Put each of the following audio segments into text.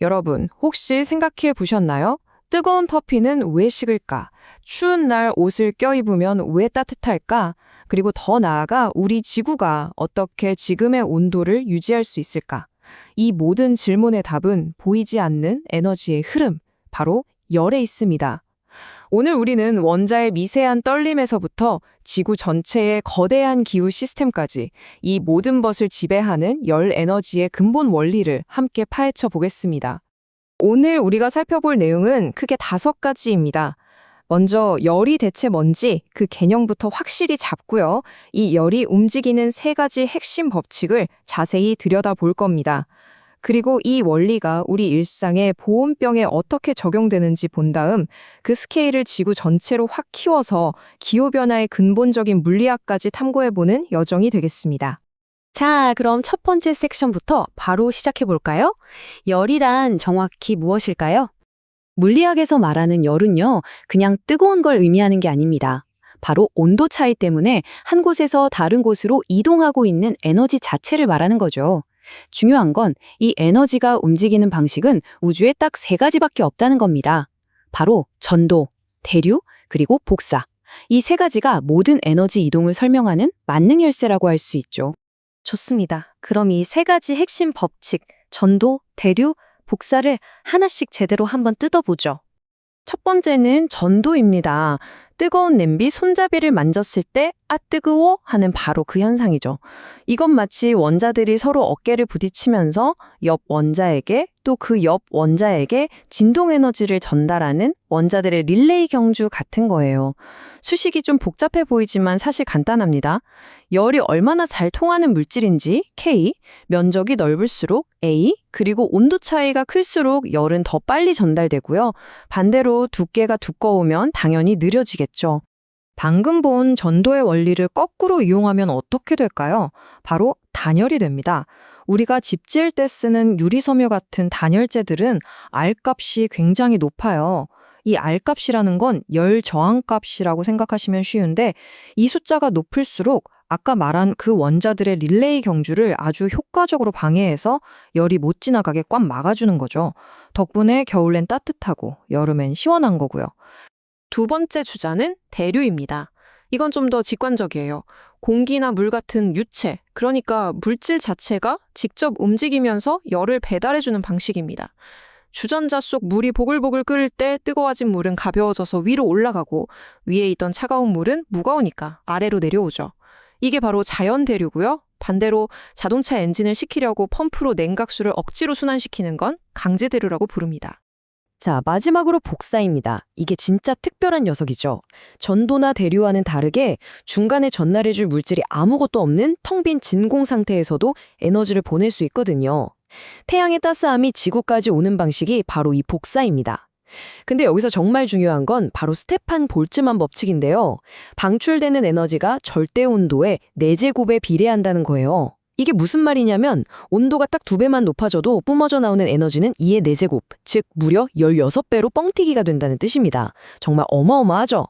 여러분, 혹시 생각해 보셨나요? 뜨거운 터피는 왜 식을까? 추운 날 옷을 껴입으면 왜 따뜻할까? 그리고 더 나아가 우리 지구가 어떻게 지금의 온도를 유지할 수 있을까? 이 모든 질문의 답은 보이지 않는 에너지의 흐름, 바로 열에 있습니다. 오늘 우리는 원자의 미세한 떨림에서부터 지구 전체의 거대한 기후 시스템까지 이 모든 것을 지배하는 열 에너지의 근본 원리를 함께 파헤쳐 보겠습니다. 오늘 우리가 살펴볼 내용은 크게 5가지입니다. 먼저 열이 대체 뭔지 그 개념부터 확실히 잡고요. 이 열이 움직이는 3가지 핵심 법칙을 자세히 들여다볼 겁니다. 그리고 이 원리가 우리 일상의 보온병에 어떻게 적용되는지 본 다음 그 스케일을 지구 전체로 확 키워서 기후변화의 근본적인 물리학까지 탐구해보는 여정이 되겠습니다. 자, 그럼 첫 번째 섹션부터 바로 시작해 볼까요? 열이란 정확히 무엇일까요? 물리학에서 말하는 열은요, 그냥 뜨거운 걸 의미하는 게 아닙니다. 바로 온도 차이 때문에 한 곳에서 다른 곳으로 이동하고 있는 에너지 자체를 말하는 거죠. 중요한 건 이 에너지가 움직이는 방식은 우주에 딱 3가지밖에 없다는 겁니다. 바로 전도, 대류, 그리고 복사. 이 3가지가 모든 에너지 이동을 설명하는 만능 열쇠라고 할 수 있죠. 좋습니다. 그럼 이 3가지 핵심 법칙, 전도, 대류, 복사를 하나씩 제대로 한번 뜯어보죠. 첫 번째는 전도입니다. 뜨거운 냄비 손잡이를 만졌을 때 아 뜨거워 하는 바로 그 현상이죠. 이건 마치 원자들이 서로 어깨를 부딪히면서 옆 원자에게 또 그 옆 원자에게 진동 에너지를 전달하는 원자들의 릴레이 경주 같은 거예요. 수식이 좀 복잡해 보이지만 사실 간단합니다. 열이 얼마나 잘 통하는 물질인지 K, 면적이 넓을수록 A, 그리고 온도 차이가 클수록 열은 더 빨리 전달되고요. 반대로 두께가 두꺼우면 당연히 느려지겠죠. 방금 본 전도의 원리를 거꾸로 이용하면 어떻게 될까요? 바로 단열이 됩니다. 우리가 집 지을 때 쓰는 유리섬유 같은 단열재들은 R값이 굉장히 높아요. 이 R값이라는 건 열 저항값이라고 생각하시면 쉬운데 이 숫자가 높을수록 아까 말한 그 원자들의 릴레이 경주를 아주 효과적으로 방해해서 열이 못 지나가게 꽉 막아주는 거죠. 덕분에 겨울엔 따뜻하고 여름엔 시원한 거고요. 두 번째 주자는 대류입니다. 이건 좀 더 직관적이에요. 공기나 물 같은 유체, 그러니까 물질 자체가 직접 움직이면서 열을 배달해주는 방식입니다. 주전자 속 물이 보글보글 끓을 때 뜨거워진 물은 가벼워져서 위로 올라가고 위에 있던 차가운 물은 무거우니까 아래로 내려오죠. 이게 바로 자연 대류고요. 반대로 자동차 엔진을 식히려고 펌프로 냉각수를 억지로 순환시키는 건 강제 대류라고 부릅니다. 자, 마지막으로 복사입니다. 이게 진짜 특별한 녀석이죠. 전도나 대류와는 다르게 중간에 전달해줄 물질이 아무것도 없는 텅 빈 진공 상태에서도 에너지를 보낼 수 있거든요. 태양의 따스함이 지구까지 오는 방식이 바로 이 복사입니다. 근데 여기서 정말 중요한 건 바로 스테판 볼츠만 법칙인데요. 방출되는 에너지가 절대 온도의 4제곱에 비례한다는 거예요. 이게 무슨 말이냐면 온도가 딱 2배만 높아져도 뿜어져 나오는 에너지는 2의 4제곱, 즉 무려 16배로 뻥튀기가 된다는 뜻입니다. 정말 어마어마하죠?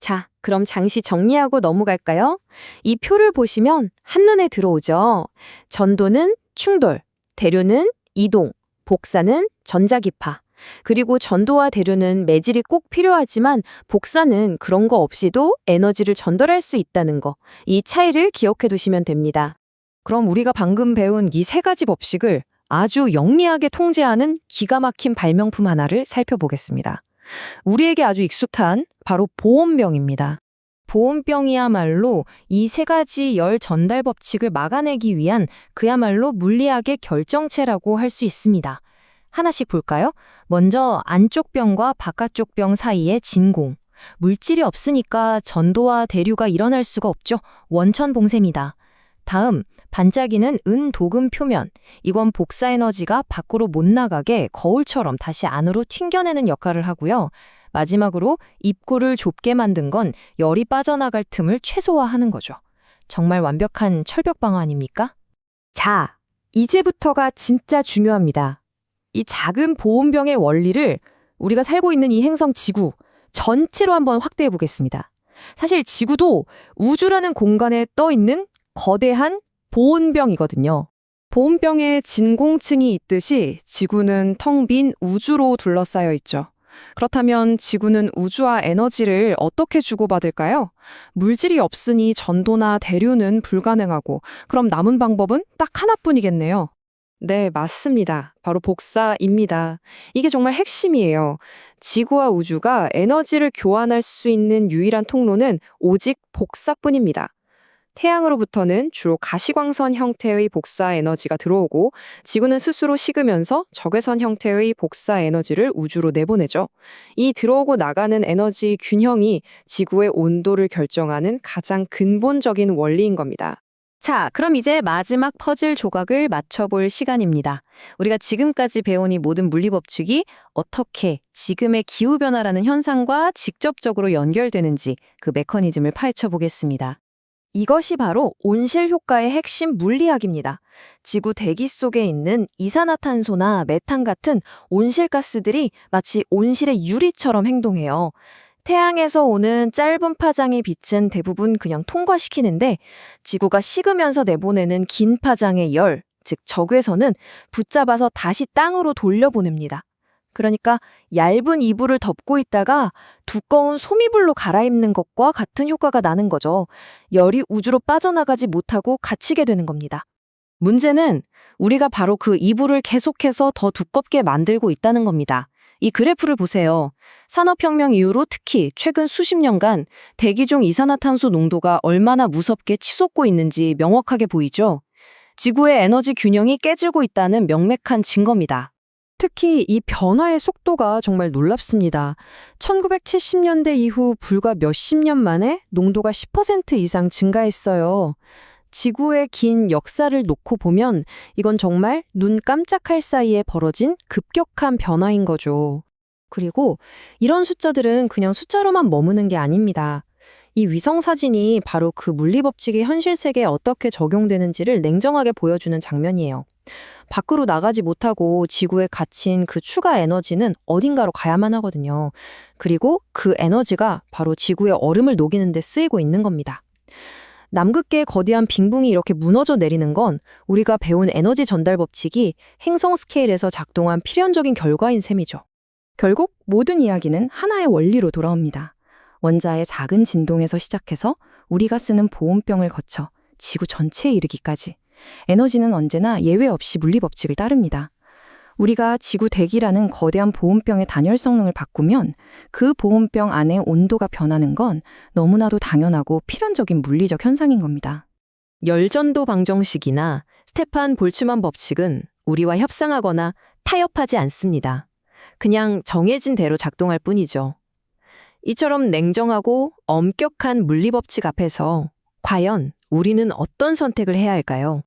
자, 그럼 잠시 정리하고 넘어갈까요? 이 표를 보시면 한눈에 들어오죠. 전도는 충돌, 대류는 이동, 복사는 전자기파. 그리고 전도와 대류는 매질이 꼭 필요하지만 복사는 그런 거 없이도 에너지를 전달할 수 있다는 거. 이 차이를 기억해 두시면 됩니다. 그럼 우리가 방금 배운 이 3가지 법칙을 아주 영리하게 통제하는 기가 막힌 발명품 하나를 살펴보겠습니다. 우리에게 아주 익숙한 바로 보온병입니다. 보온병이야말로 이 3가지 열 전달 법칙을 막아내기 위한 그야말로 물리학의 결정체라고 할 수 있습니다. 하나씩 볼까요? 먼저 안쪽 병과 바깥쪽 병 사이의 진공. 물질이 없으니까 전도와 대류가 일어날 수가 없죠. 원천 봉쇄입니다. 다음, 반짝이는 은도금 표면. 이건 복사 에너지가 밖으로 못 나가게 거울처럼 다시 안으로 튕겨내는 역할을 하고요. 마지막으로 입구를 좁게 만든 건 열이 빠져나갈 틈을 최소화하는 거죠. 정말 완벽한 철벽 방어 아닙니까? 자, 이제부터가 진짜 중요합니다. 이 작은 보온병의 원리를 우리가 살고 있는 이 행성 지구 전체로 한번 확대해 보겠습니다. 사실 지구도 우주라는 공간에 떠 있는 거대한 보온병이거든요. 보온병에 진공층이 있듯이 지구는 텅 빈 우주로 둘러싸여 있죠. 그렇다면 지구는 우주와 에너지를 어떻게 주고받을까요? 물질이 없으니 전도나 대류는 불가능하고, 그럼 남은 방법은 딱 하나뿐이겠네요. 네, 맞습니다. 바로 복사입니다. 이게 정말 핵심이에요. 지구와 우주가 에너지를 교환할 수 있는 유일한 통로는 오직 복사뿐입니다. 태양으로부터는 주로 가시광선 형태의 복사 에너지가 들어오고 지구는 스스로 식으면서 적외선 형태의 복사 에너지를 우주로 내보내죠. 이 들어오고 나가는 에너지 균형이 지구의 온도를 결정하는 가장 근본적인 원리인 겁니다. 자, 그럼 이제 마지막 퍼즐 조각을 맞춰볼 시간입니다. 우리가 지금까지 배운 이 모든 물리법칙이 어떻게 지금의 기후변화라는 현상과 직접적으로 연결되는지 그 메커니즘을 파헤쳐 보겠습니다. 이것이 바로 온실 효과의 핵심 물리학입니다. 지구 대기 속에 있는 이산화탄소나 메탄 같은 온실가스들이 마치 온실의 유리처럼 행동해요. 태양에서 오는 짧은 파장의 빛은 대부분 그냥 통과시키는데 지구가 식으면서 내보내는 긴 파장의 열, 즉 적외선은 붙잡아서 다시 땅으로 돌려보냅니다. 그러니까 얇은 이불을 덮고 있다가 두꺼운 소미불로 갈아입는 것과 같은 효과가 나는 거죠. 열이 우주로 빠져나가지 못하고 갇히게 되는 겁니다. 문제는 우리가 바로 그 이불을 계속해서 더 두껍게 만들고 있다는 겁니다. 이 그래프를 보세요. 산업혁명 이후로 특히 최근 수십 년간 대기 중 이산화탄소 농도가 얼마나 무섭게 치솟고 있는지 명확하게 보이죠? 지구의 에너지 균형이 깨지고 있다는 명백한 증거입니다. 특히 이 변화의 속도가 정말 놀랍습니다. 1970년대 이후 불과 몇십 년 만에 농도가 10% 이상 증가했어요. 지구의 긴 역사를 놓고 보면 이건 정말 눈 깜짝할 사이에 벌어진 급격한 변화인 거죠. 그리고 이런 숫자들은 그냥 숫자로만 머무는 게 아닙니다. 이 위성 사진이 바로 그 물리법칙이 현실 세계에 어떻게 적용되는지를 냉정하게 보여주는 장면이에요. 밖으로 나가지 못하고 지구에 갇힌 그 추가 에너지는 어딘가로 가야만 하거든요. 그리고 그 에너지가 바로 지구의 얼음을 녹이는 데 쓰이고 있는 겁니다. 남극계의 거대한 빙붕이 이렇게 무너져 내리는 건 우리가 배운 에너지 전달 법칙이 행성 스케일에서 작동한 필연적인 결과인 셈이죠. 결국 모든 이야기는 하나의 원리로 돌아옵니다. 원자의 작은 진동에서 시작해서 우리가 쓰는 보온병을 거쳐 지구 전체에 이르기까지 에너지는 언제나 예외 없이 물리법칙을 따릅니다. 우리가 지구 대기라는 거대한 보온병의 단열 성능을 바꾸면 그 보온병 안의 온도가 변하는 건 너무나도 당연하고 필연적인 물리적 현상인 겁니다. 열전도 방정식이나 스테판 볼츠만 법칙은 우리와 협상하거나 타협하지 않습니다. 그냥 정해진 대로 작동할 뿐이죠. 이처럼 냉정하고 엄격한 물리법칙 앞에서 과연 우리는 어떤 선택을 해야 할까요?